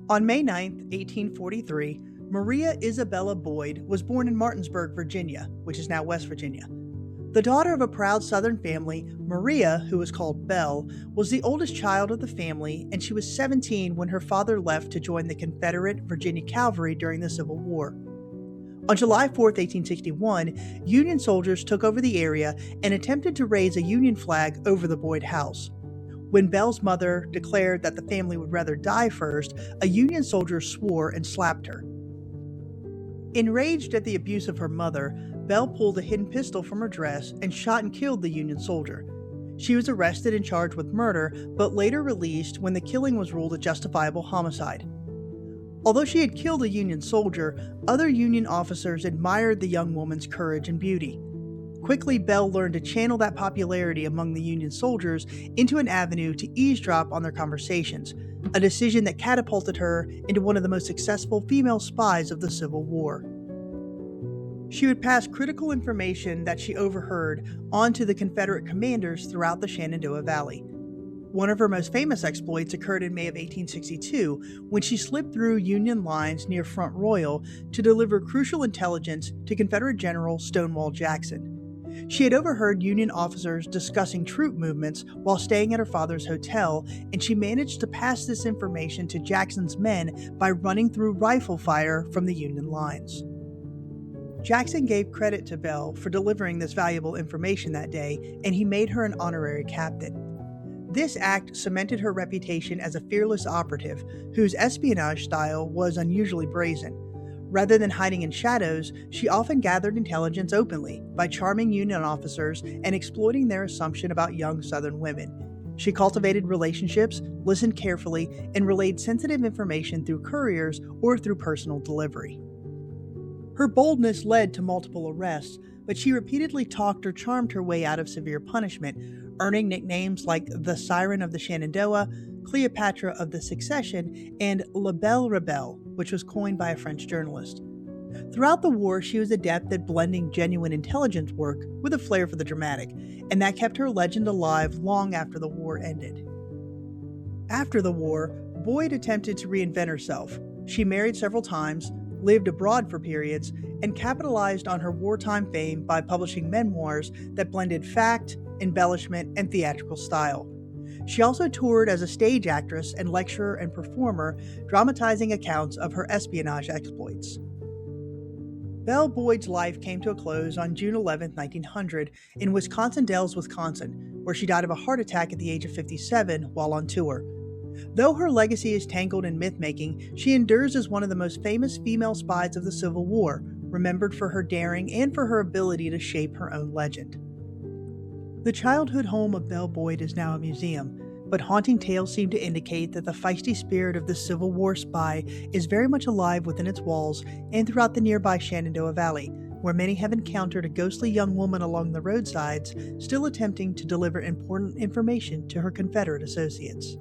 On May 9, 1843, Maria Isabella Boyd was born in Martinsburg, Virginia, which is now West Virginia. The daughter of a proud Southern family, Maria, who was called Belle, was the oldest child of the family, and she was 17 when her father left to join the Confederate Virginia Cavalry during the Civil War. On July 4, 1861, Union soldiers took over the area and attempted to raise a Union flag over the Boyd house. When Belle's mother declared that the family would rather die first, a Union soldier swore and slapped her. Enraged at the abuse of her mother, Belle pulled a hidden pistol from her dress and shot and killed the Union soldier. She was arrested and charged with murder, but later released when the killing was ruled a justifiable homicide. Although she had killed a Union soldier, other Union officers admired the young woman's courage and beauty. Quickly, Belle learned to channel that popularity among the Union soldiers into an avenue to eavesdrop on their conversations, a decision that catapulted her into one of the most successful female spies of the Civil War. She would pass critical information that she overheard on to the Confederate commanders throughout the Shenandoah Valley. One of her most famous exploits occurred in May of 1862 when she slipped through Union lines near Front Royal to deliver crucial intelligence to Confederate General Stonewall Jackson. She had overheard Union officers discussing troop movements while staying at her father's hotel, and she managed to pass this information to Jackson's men by running through rifle fire from the Union lines. Jackson gave credit to Belle for delivering this valuable information that day, and he made her an honorary captain. This act cemented her reputation as a fearless operative whose espionage style was unusually brazen. Rather than hiding in shadows, she often gathered intelligence openly by charming Union officers and exploiting their assumption about young Southern women. She cultivated relationships, listened carefully, and relayed sensitive information through couriers or through personal delivery. Her boldness led to multiple arrests, but she repeatedly talked or charmed her way out of severe punishment, earning nicknames like the Siren of the Shenandoah, Cleopatra of the Succession, and La Belle Rebelle, which was coined by a French journalist. Throughout the war, she was adept at blending genuine intelligence work with a flair for the dramatic, and that kept her legend alive long after the war ended. After the war, Boyd attempted to reinvent herself. She married several times, lived abroad for periods, and capitalized on her wartime fame by publishing memoirs that blended fact, embellishment, and theatrical style. She also toured as a stage actress and lecturer and performer, dramatizing accounts of her espionage exploits. Belle Boyd's life came to a close on June 11, 1900, in Wisconsin Dells, Wisconsin, where she died of a heart attack at the age of 57 while on tour. Though her legacy is tangled in myth-making, she endures as one of the most famous female spies of the Civil War, remembered for her daring and for her ability to shape her own legend. The childhood home of Belle Boyd is now a museum, but haunting tales seem to indicate that the feisty spirit of the Civil War spy is very much alive within its walls and throughout the nearby Shenandoah Valley, where many have encountered a ghostly young woman along the roadsides, still attempting to deliver important information to her Confederate associates.